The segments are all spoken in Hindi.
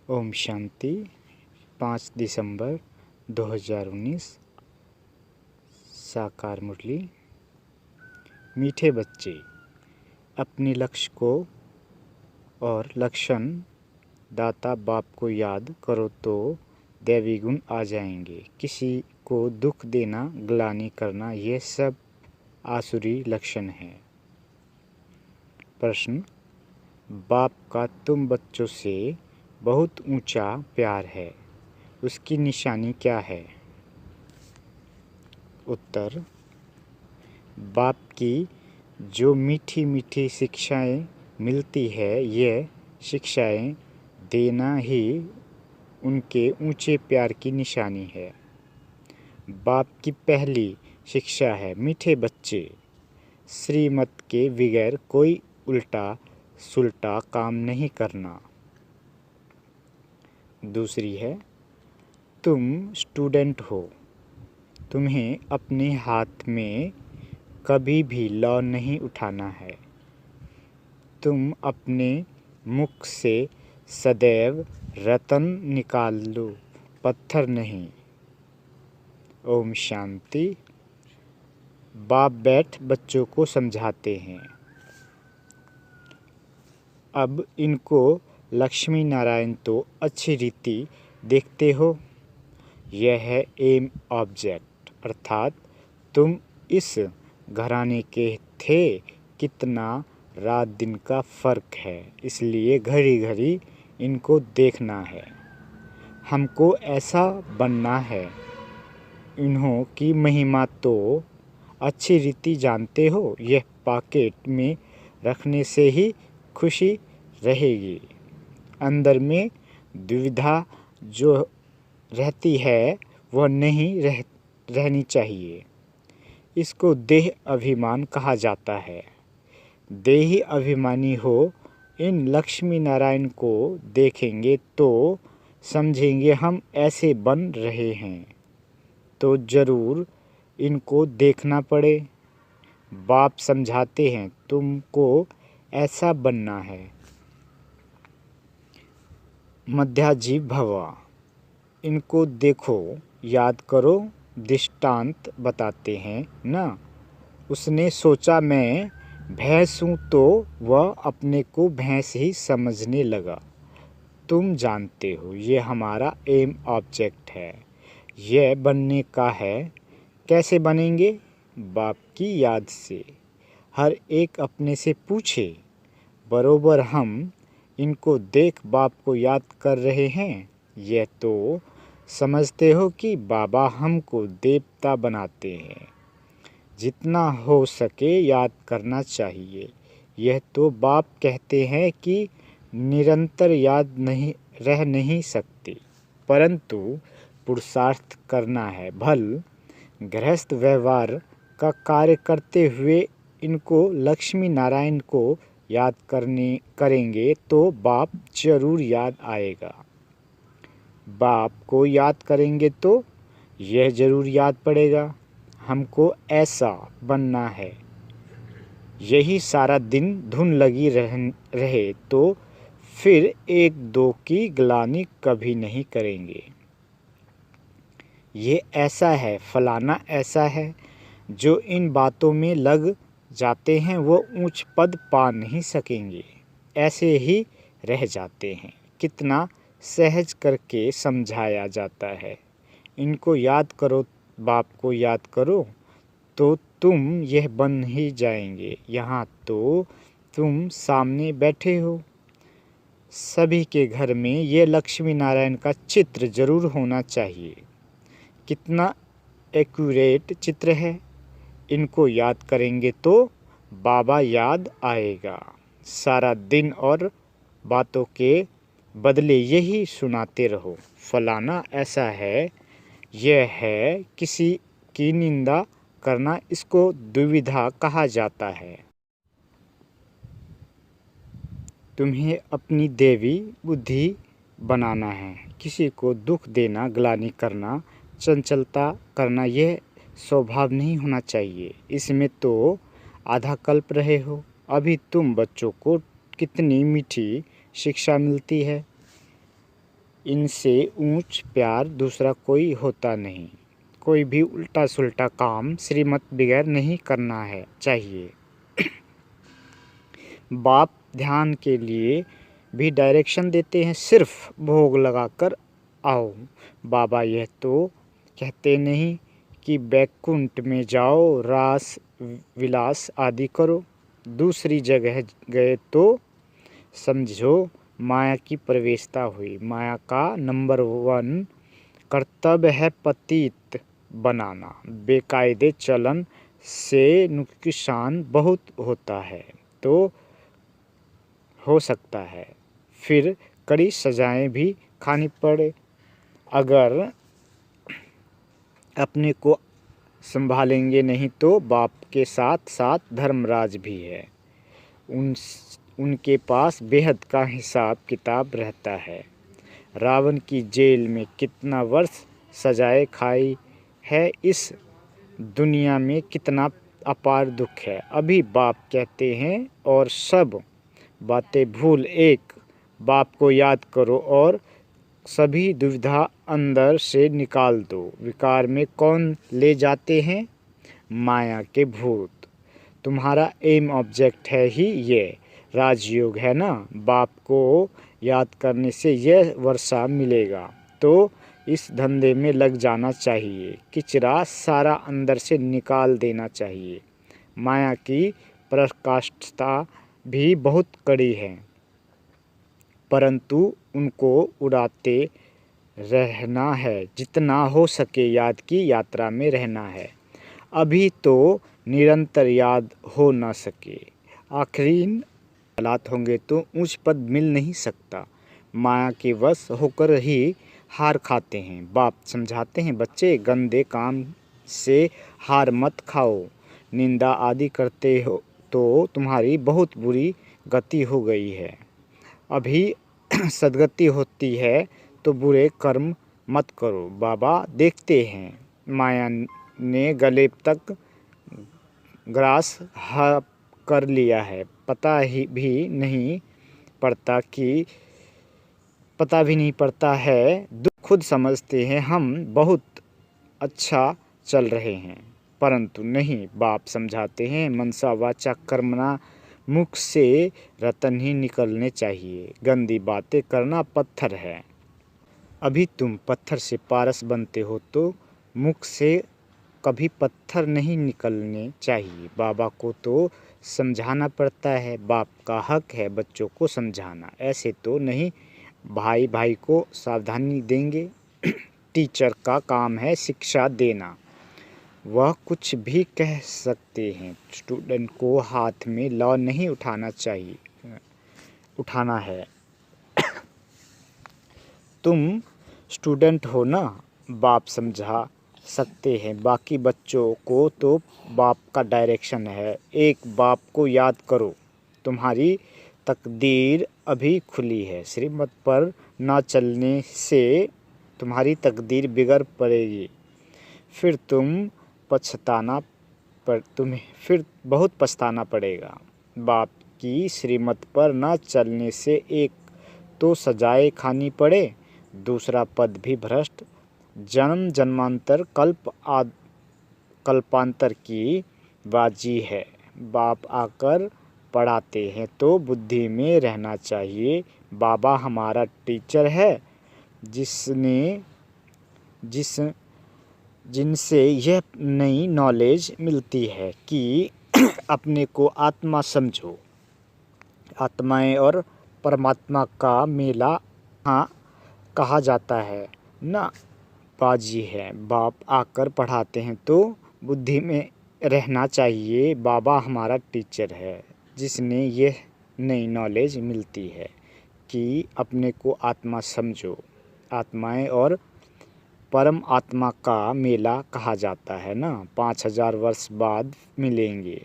ओम शांति। 5 दिसंबर 2019 साकार मुरली। मीठे बच्चे, अपने लक्ष्य को और लक्षण दाता बाप को याद करो तो दैवी गुण आ जाएंगे। किसी को दुख देना, ग्लानि करना, ये सब आसुरी लक्षण हैं। प्रश्न: बाप का तुम बच्चों से बहुत ऊंचा प्यार है, उसकी निशानी क्या है? उत्तर: बाप की जो मीठी मीठी शिक्षाएं मिलती है, ये शिक्षाएं देना ही उनके ऊंचे प्यार की निशानी है। बाप की पहली शिक्षा है, मीठे बच्चे, श्रीमत के बगैर कोई उल्टा सुलटा काम नहीं करना। दूसरी है, तुम स्टूडेंट हो, तुम्हें अपने हाथ में कभी भी लौ नहीं उठाना है। तुम अपने मुख से सदैव रतन निकाल लो, पत्थर नहीं। ओम शांति। बाप बैठ बच्चों को समझाते हैं। अब इनको लक्ष्मी नारायण तो अच्छी रीति देखते हो। यह है एम ऑब्जेक्ट, अर्थात तुम इस घराने के थे। कितना रात दिन का फर्क है, इसलिए घड़ी घड़ी इनको देखना है। हमको ऐसा बनना है। इन्हों की महिमा तो अच्छी रीति जानते हो। यह पॉकेट में रखने से ही खुशी रहेगी। अंदर में दुविधा जो रहती है वह नहीं रहनी चाहिए। इसको देह अभिमान कहा जाता है। देही अभिमानी हो, इन लक्ष्मी नारायण को देखेंगे तो समझेंगे हम ऐसे बन रहे हैं, तो जरूर इनको देखना पड़े। बाप समझाते हैं, तुमको ऐसा बनना है। मध्याजीव भवा, इनको देखो, याद करो, दृष्टांत बताते हैं ना। उसने सोचा मैं भैंस हूँ तो वह अपने को भैंस ही समझने लगा। तुम जानते हो ये हमारा एम ऑब्जेक्ट है, यह बनने का है। कैसे बनेंगे? बाप की याद से। हर एक अपने से पूछे, बरोबर हम इनको देख बाप को याद कर रहे हैं। यह तो समझते हो कि बाबा हमको देवता बनाते हैं। जितना हो सके याद करना चाहिए। यह तो बाप कहते हैं कि निरंतर याद रह नहीं सकते, परंतु पुरुषार्थ करना है। भल गृहस्थ व्यवहार का कार्य करते हुए इनको लक्ष्मी नारायण को याद करेंगे तो बाप जरूर याद आएगा। बाप को याद करेंगे तो यह जरूर याद पड़ेगा। हमको ऐसा बनना है। यही सारा दिन धुन लगी रहे तो फिर एक दो की ग्लानि कभी नहीं करेंगे। ये ऐसा है, फलाना ऐसा है। जो इन बातों में लग जाते हैं वो ऊंच पद पा नहीं सकेंगे, ऐसे ही रह जाते हैं। कितना सहज करके समझाया जाता है। इनको याद करो, बाप को याद करो तो तुम यह बन ही जाएंगे। यहाँ तो तुम सामने बैठे हो। सभी के घर में ये लक्ष्मी नारायण का चित्र जरूर होना चाहिए। कितना एक्यूरेट चित्र है। इनको याद करेंगे तो बाबा याद आएगा। सारा दिन और बातों के बदले यही सुनाते रहो, फलाना ऐसा है, यह है। किसी की निंदा करना, इसको दुविधा कहा जाता है। तुम्हें अपनी देवी बुद्धि बनाना है। किसी को दुख देना, ग्लानि करना, चंचलता करना, यह स्वभाव नहीं होना चाहिए। इसमें तो आधा कल्प रहे हो। अभी तुम बच्चों को कितनी मीठी शिक्षा मिलती है। इनसे ऊंच प्यार दूसरा कोई होता नहीं। कोई भी उल्टा सुल्टा काम श्रीमत बगैर नहीं करना है चाहिए। बाप ध्यान के लिए भी डायरेक्शन देते हैं, सिर्फ भोग लगाकर आओ। बाबा यह तो कहते नहीं कि बैकुंठ में जाओ, रास विलास आदि करो। दूसरी जगह गए तो समझो माया की प्रवेशता हुई। माया का नंबर 1 कर्तव्य है पतित बनाना। बेकायदे चलन से नुकसान बहुत होता है, तो हो सकता है फिर कड़ी सजाएं भी खानी पड़े। अगर अपने को संभालेंगे नहीं तो बाप के साथ साथ धर्मराज भी है, उनके पास बेहद का हिसाब किताब रहता है। रावण की जेल में कितना वर्ष सजाए खाई है, इस दुनिया में कितना अपार दुख है। अभी बाप कहते हैं और सब बातें भूल एक बाप को याद करो और सभी दुविधा अंदर से निकाल दो। विकार में कौन ले जाते हैं? माया के भूत। तुम्हारा एम ऑब्जेक्ट है ही ये राजयोग है ना। बाप को याद करने से यह वर्षा मिलेगा, तो इस धंधे में लग जाना चाहिए। किचरा सारा अंदर से निकाल देना चाहिए। माया की पराकाष्ठता भी बहुत कड़ी है, परंतु उनको उड़ाते रहना है। जितना हो सके याद की यात्रा में रहना है। अभी तो निरंतर याद हो ना सके, आखिरी हालात होंगे तो ऊंच पद मिल नहीं सकता। माया के वश होकर ही हार खाते हैं। बाप समझाते हैं, बच्चे गंदे काम से हार मत खाओ। निंदा आदि करते हो तो तुम्हारी बहुत बुरी गति हो गई है। अभी सद्गति होती है तो बुरे कर्म मत करो। बाबा देखते हैं माया ने गले तक ग्रास कर लिया है। पता भी नहीं पड़ता है। दुख खुद समझते हैं हम बहुत अच्छा चल रहे हैं, परंतु नहीं। बाप समझाते हैं, मनसा वाचा कर्मणा, मुख से रतन ही निकलने चाहिए। गंदी बातें करना पत्थर है। अभी तुम पत्थर से पारस बनते हो तो मुख से कभी पत्थर नहीं निकलने चाहिए। बाबा को तो समझाना पड़ता है। बाप का हक है बच्चों को समझाना। ऐसे तो नहीं भाई भाई को सावधानी देंगे। टीचर का काम है शिक्षा देना, वह कुछ भी कह सकते हैं। स्टूडेंट को हाथ में लॉ नहीं उठाना है। तुम स्टूडेंट हो ना, बाप समझा सकते हैं। बाकी बच्चों को तो बाप का डायरेक्शन है। एक बाप को याद करो, तुम्हारी तकदीर अभी खुली है। श्रीमत पर ना चलने से तुम्हारी तकदीर बिगड़ पड़ेगी। फिर तुम्हें फिर बहुत पछताना पड़ेगा। बाप की श्रीमत पर ना चलने से एक तो सजाएं खानी पड़े, दूसरा पद भी भ्रष्ट। जन्म जन्मांतर कल्पांतर की बाजी है। बाप आकर पढ़ाते हैं तो बुद्धि में रहना चाहिए। बाबा हमारा टीचर है, जिनसे यह नई नॉलेज मिलती है कि अपने को आत्मा समझो। आत्माएं और परमात्मा का मेला हाँ कहा जाता है ना, बाजी है। बाप आकर पढ़ाते हैं तो बुद्धि में रहना चाहिए। बाबा हमारा टीचर है, जिसने यह नई नॉलेज मिलती है कि अपने को आत्मा समझो। आत्माएं और परम आत्मा का मेला कहा जाता है ना। 5000 वर्ष बाद मिलेंगे।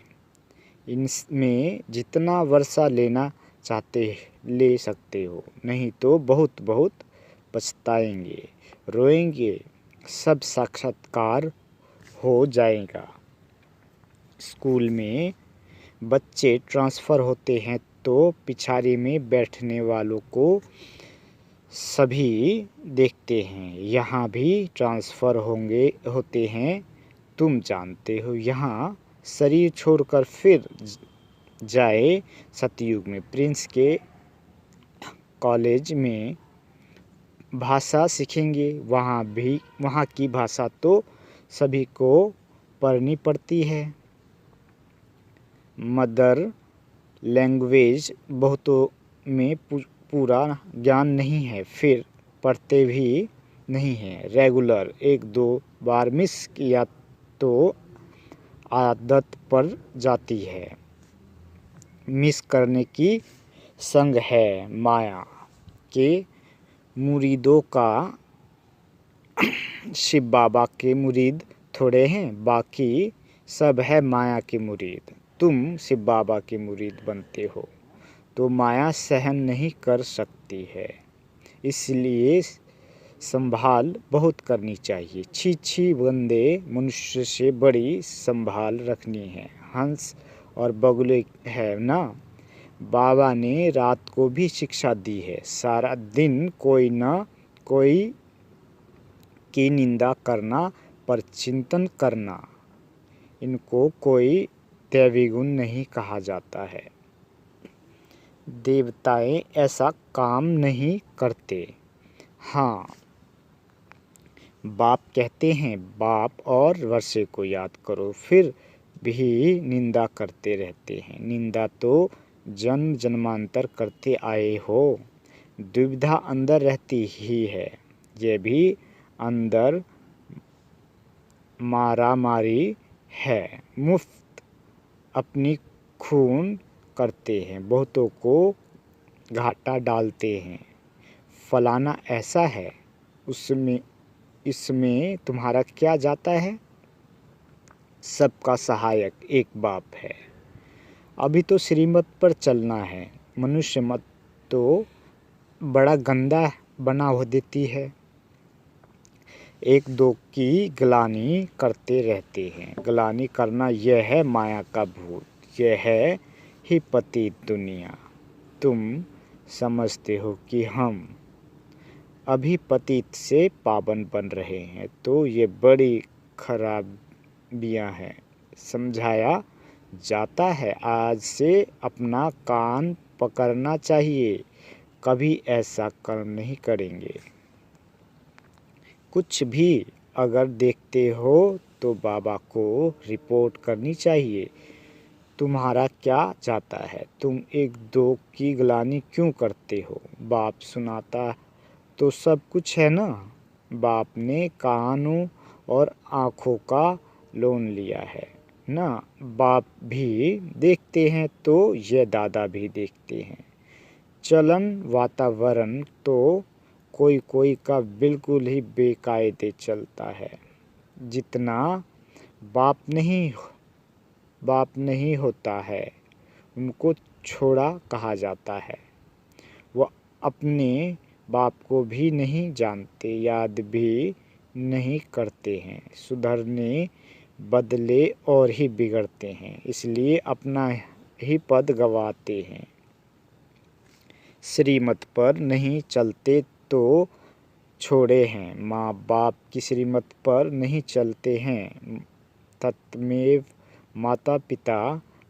इनमें जितना वर्षा लेना चाहते ले सकते हो, नहीं तो बहुत बहुत पछताएंगे, रोएंगे, सब साक्षात्कार हो जाएगा। स्कूल में बच्चे ट्रांसफ़र होते हैं तो पिछाड़ी में बैठने वालों को सभी देखते हैं, यहाँ भी ट्रांसफ़र होते हैं, तुम जानते हो। यहाँ शरीर छोड़कर फिर जाए सतयुग में, प्रिंस के कॉलेज में भाषा सीखेंगे, वहाँ की भाषा तो सभी को पढ़नी पड़ती है। मदर लैंग्वेज बहुतों में पूरा ज्ञान नहीं है, फिर पढ़ते भी नहीं हैं रेगुलर। 1-2 बार मिस किया तो आदत पड़ जाती है। मिस करने की संग है माया के मुरीदों का। शिव बाबा के मुरीद थोड़े हैं, बाकी सब है माया के मुरीद। तुम शिव बाबा के मुरीद बनते हो तो माया सहन नहीं कर सकती है, इसलिए संभाल बहुत करनी चाहिए। छी बंदे, मनुष्य से बड़ी संभाल रखनी है। हंस और बगुले है ना, बाबा ने रात को भी शिक्षा दी है। सारा दिन कोई ना कोई की निंदा करना, पर चिंतन करना, इनको कोई दैवी गुण नहीं कहा जाता है। देवताएं ऐसा काम नहीं करते। हाँ, बाप कहते हैं, बाप और वर्षे को याद करो, फिर भी निंदा करते रहते हैं। निंदा तो जन्म जन्मांतर करते आए हो। दुविधा अंदर रहती ही है, ये भी अंदर मारा मारी है। मुफ्त अपनी खून करते हैं, बहुतों को घाटा डालते हैं। फलाना ऐसा है, इसमें तुम्हारा क्या जाता है। सबका सहायक एक बाप है। अभी तो श्रीमत पर चलना है, मनुष्य मत तो बड़ा गंदा बना हो देती है। 1-2 की ग्लानि करते रहते हैं। ग्लानि करना यह है माया का भूत, यह है ही पतित दुनिया। तुम समझते हो कि हम अभी पतित से पावन बन रहे हैं, तो ये बड़ी खराबियां हैं। समझाया जाता है, आज से अपना कान पकड़ना चाहिए, कभी ऐसा कर्म नहीं करेंगे। कुछ भी अगर देखते हो तो बाबा को रिपोर्ट करनी चाहिए। तुम्हारा क्या जाता है, तुम 1-2 की ग्लानि क्यों करते हो। बाप सुनाता तो सब कुछ है ना। बाप ने कानों और आँखों का लोन लिया है ना। बाप भी देखते हैं तो ये दादा भी देखते हैं। चलन वातावरण तो कोई का बिल्कुल ही बेकायदे चलता है। जितना बाप नहीं होता है, उनको छोड़ा कहा जाता है। वह अपने बाप को भी नहीं जानते, याद भी नहीं करते हैं। सुधरने बदले और ही बिगड़ते हैं, इसलिए अपना ही पद गंवाते हैं। श्रीमत पर नहीं चलते तो छोड़े हैं, माँ बाप की श्रीमत पर नहीं चलते हैं। तत्मेव माता पिता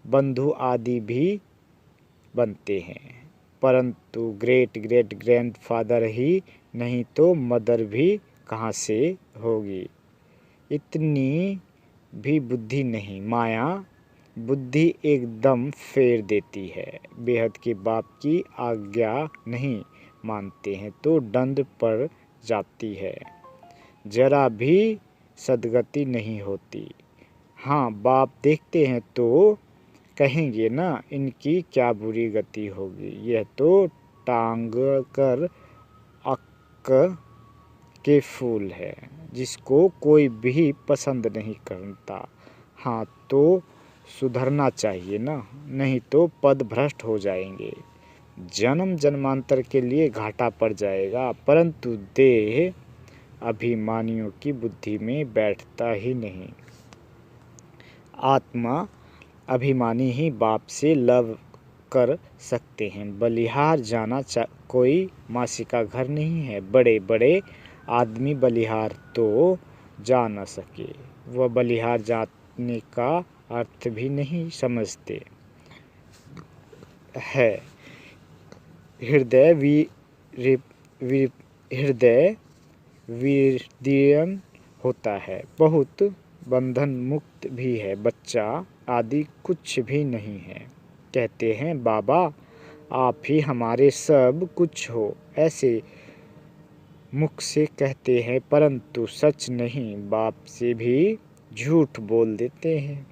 बंधु आदि भी बनते हैं, परंतु ग्रेट ग्रेट ग्रैंडफादर ही नहीं तो मदर भी कहाँ से होगी। इतनी भी बुद्धि नहीं। माया बुद्धि एकदम फेर देती है। बेहद के बाप की आज्ञा नहीं मानते हैं तो दंड पड़ जाती है, जरा भी सद्गति नहीं होती। हाँ, बाप देखते हैं तो कहेंगे ना, इनकी क्या बुरी गति होगी, यह तो टांग कर अक के फूल है, जिसको कोई भी पसंद नहीं करता। हाँ, तो सुधरना चाहिए ना, नहीं तो पद भ्रष्ट हो जाएंगे, जन्म जन्मांतर के लिए घाटा पड़ जाएगा। परंतु देह अभिमानियों की बुद्धि में बैठता ही नहीं। आत्मा अभिमानी ही बाप से लव कर सकते हैं। बलिहार जाना कोई मासी का घर नहीं है। बड़े बड़े आदमी बलिहार तो जा न सके, वह बलिहार जाने का अर्थ भी नहीं समझते है। हृदय वीर्यवान होता है, बहुत बंधन मुक्त भी है। बच्चा आदि कुछ भी नहीं है। कहते हैं बाबा आप ही हमारे सब कुछ हो, ऐसे मुख से कहते हैं परंतु सच नहीं, बाप से भी झूठ बोल देते हैं।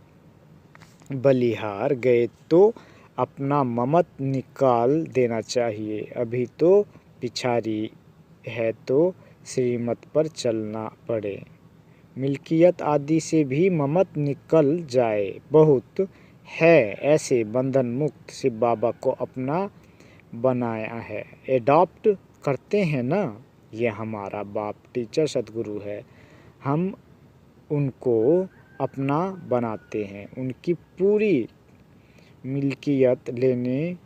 बलिहार गए तो अपना ममत निकाल देना चाहिए। अभी तो पिछारी है तो श्रीमत पर चलना पड़े। मिल्कियत आदि से भी ममत निकल जाए। बहुत है ऐसे बंधन मुक्त, शिव बाबा को अपना बनाया है। एडॉप्ट करते हैं ना, ये हमारा बाप टीचर सतगुरु है। हम उनको अपना बनाते हैं। उनकी पूरी मिल्कियत लेने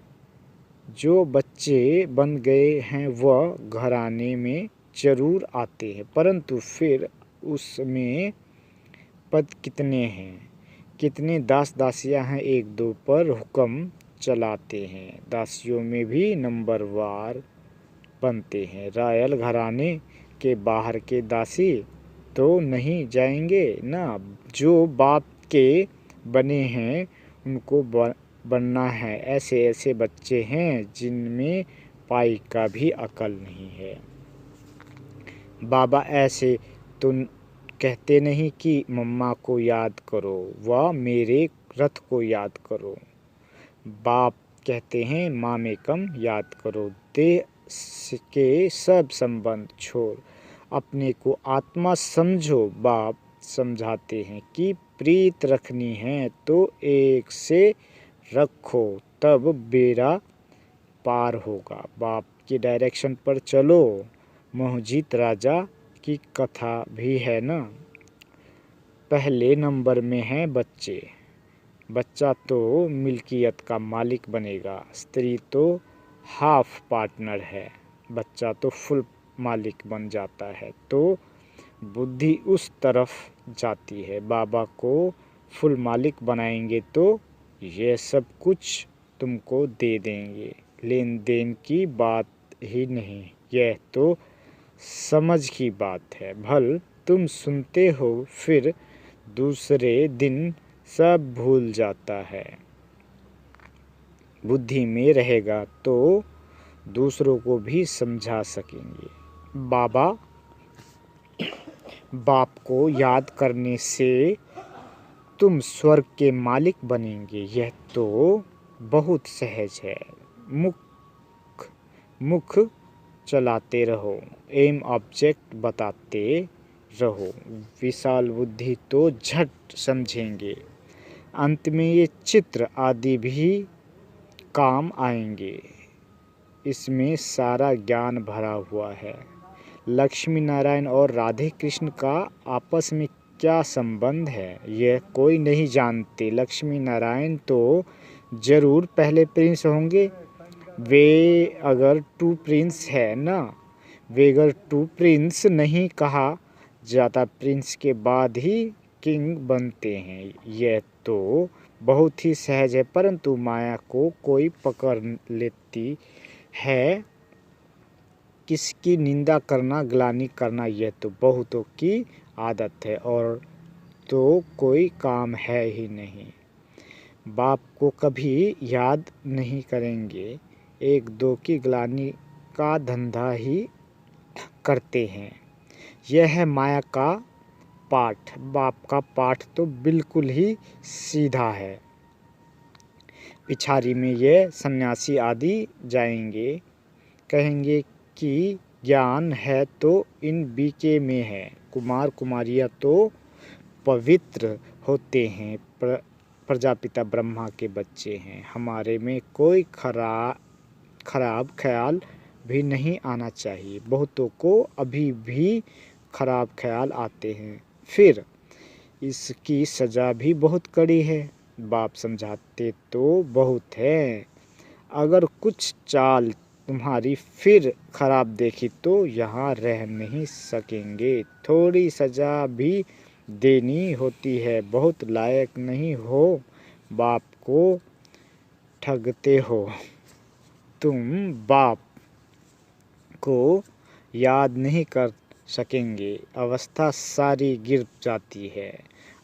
जो बच्चे बन गए हैं वह घराने में जरूर आते हैं, परंतु फिर उसमें पद कितने हैं, कितने दास दासियां हैं, एक दो पर हुक्म चलाते हैं। दासियों में भी नंबरवार बनते हैं। रॉयल घराने के बाहर के दासी तो नहीं जाएंगे ना। जो बाप के बने हैं उनको बनना है। ऐसे ऐसे बच्चे हैं जिनमें पाई का भी अकल नहीं है। बाबा ऐसे तो कहते नहीं कि मम्मा को याद करो व मेरे रथ को याद करो। बाप कहते हैं माँ में कम याद करो। देह के सब संबंध छोड़ अपने को आत्मा समझो। बाप समझाते हैं कि प्रीत रखनी है तो एक से रखो, तब बेड़ा पार होगा। बाप की डायरेक्शन पर चलो। मोहजीत राजा की कथा भी है ना। पहले नंबर में है बच्चे। बच्चा तो मिल्कियत का मालिक बनेगा, स्त्री तो हाफ पार्टनर है, बच्चा तो फुल मालिक बन जाता है। तो बुद्धि उस तरफ जाती है। बाबा को फुल मालिक बनाएंगे तो ये सब कुछ तुमको दे देंगे। लेन देन की बात ही नहीं, यह तो समझ की बात है। भल तुम सुनते हो फिर दूसरे दिन सब भूल जाता है। बुद्धि में रहेगा तो दूसरों को भी समझा सकेंगे। बाप को याद करने से तुम स्वर्ग के मालिक बनेंगे, यह तो बहुत सहज है। मुख चलाते रहो, एम ऑब्जेक्ट बताते रहो। विशाल बुद्धि तो झट समझेंगे। अंत में ये चित्र आदि भी काम आएंगे। इसमें सारा ज्ञान भरा हुआ है। लक्ष्मी नारायण और राधे कृष्ण का आपस में क्या संबंध है यह कोई नहीं जानते। लक्ष्मी नारायण तो जरूर पहले प्रिंस होंगे। वे अगर टू प्रिंस है ना, वे अगर टू प्रिंस नहीं कहा जाता, प्रिंस के बाद ही किंग बनते हैं। यह तो बहुत ही सहज है, परंतु माया को कोई पकड़ लेती है। किसकी निंदा करना, ग्लानि करना, यह तो बहुतों की आदत है और तो कोई काम है ही नहीं। बाप को कभी याद नहीं करेंगे, एक दो की ग्लानि का धंधा ही करते हैं। यह है माया का पाठ। बाप का पाठ तो बिल्कुल ही सीधा है। पिछारी में ये सन्यासी आदि जाएंगे, कहेंगे कि ज्ञान है तो इन बीके में है। कुमार कुमारियाँ तो पवित्र होते हैं, प्रजापिता ब्रह्मा के बच्चे हैं। हमारे में कोई खराब ख्याल भी नहीं आना चाहिए। बहुतों को अभी भी खराब ख्याल आते हैं, फिर इसकी सज़ा भी बहुत कड़ी है। बाप समझाते तो बहुत है, अगर कुछ चाल तुम्हारी फिर खराब देखी तो यहाँ रह नहीं सकेंगे। थोड़ी सजा भी देनी होती है। बहुत लायक नहीं हो, बाप को ठगते हो। तुम बाप को याद नहीं कर सकेंगे। अवस्था सारी गिर जाती है।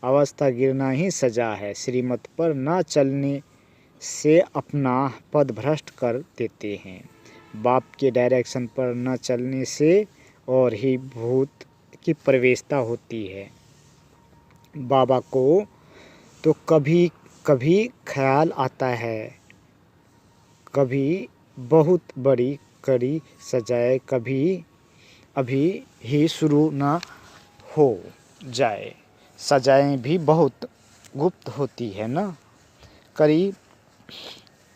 अवस्था गिरना ही सजा है। श्रीमत पर न चलने से अपना पद भ्रष्ट कर देते हैं। बाप के डायरेक्शन पर न चलने से और ही भूत की प्रवेशता होती है। बाबा को तो कभी कभी ख्याल आता है, कभी बहुत बड़ी कड़ी सजाए कभी अभी ही शुरू न हो जाए। सजाएं भी बहुत गुप्त होती है ना,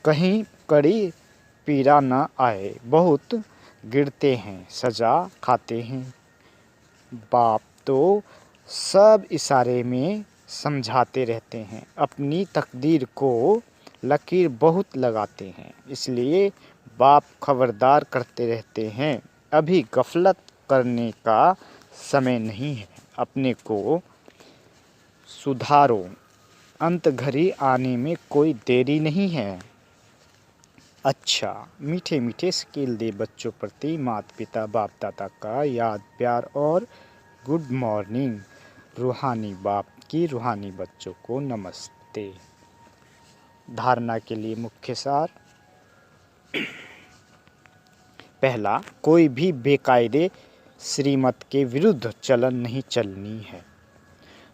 कहीं कड़ी पीड़ा न आए। बहुत गिरते हैं, सजा खाते हैं। बाप तो सब इशारे में समझाते रहते हैं। अपनी तकदीर को लकीर बहुत लगाते हैं। इसलिए बाप खबरदार करते रहते हैं, अभी गफलत करने का समय नहीं है। अपने को सुधारो, अंत घड़ी आने में कोई देरी नहीं है। अच्छा, मीठे मीठे स्किल दे बच्चों प्रति माता पिता बाप दादा का याद प्यार और गुड मॉर्निंग। रूहानी बाप की रूहानी बच्चों को नमस्ते। धारणा के लिए मुख्य सार। पहला, कोई भी बेकायदे श्रीमत के विरुद्ध चलन नहीं चलनी है।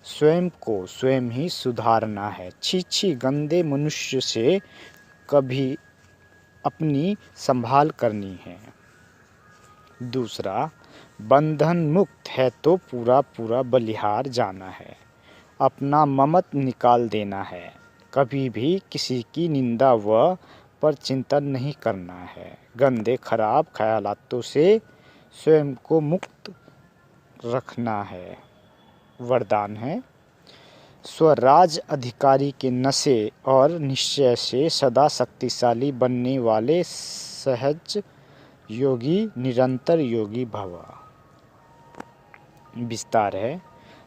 स्वयं को स्वयं ही सुधारना है। छी गंदे मनुष्य से कभी अपनी संभाल करनी है। दूसरा, बंधन मुक्त है तो पूरा पूरा बलिहार जाना है। अपना ममत निकाल देना है। कभी भी किसी की निंदा व पर चिंतन नहीं करना है। गंदे खराब ख्यालातों से स्वयं को मुक्त रखना है। वरदान है, स्वराज अधिकारी के नशे और निश्चय से सदा शक्तिशाली बनने वाले सहज योगी निरंतर योगी भव। विस्तार है,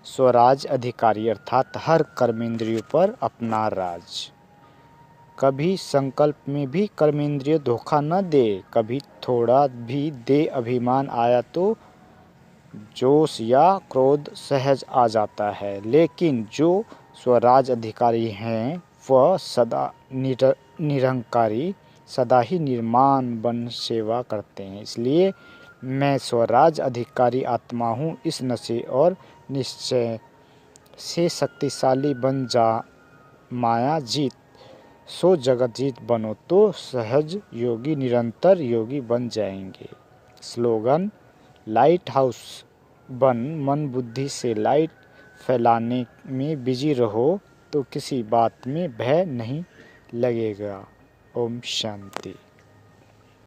स्वराज अधिकारी अर्थात हर कर्मेंद्रियों पर अपना राज। कभी संकल्प में भी कर्मेंद्रिय धोखा न दे। कभी थोड़ा भी दे अभिमान आया तो जोश या क्रोध सहज आ जाता है। लेकिन जो स्वराज अधिकारी हैं वह सदा निरंकारी, सदा ही निर्माण बन सेवा करते हैं। इसलिए मैं स्वराज अधिकारी आत्मा हूँ। इस नशे और निश्चय से शक्तिशाली बन जा, माया जीत सो जगत जीत बनो तो सहज योगी निरंतर योगी बन जाएंगे। स्लोगन, लाइट हाउस बन मन बुद्धि से लाइट फैलाने में बिजी रहो तो किसी बात में भय नहीं लगेगा। ओम शांति।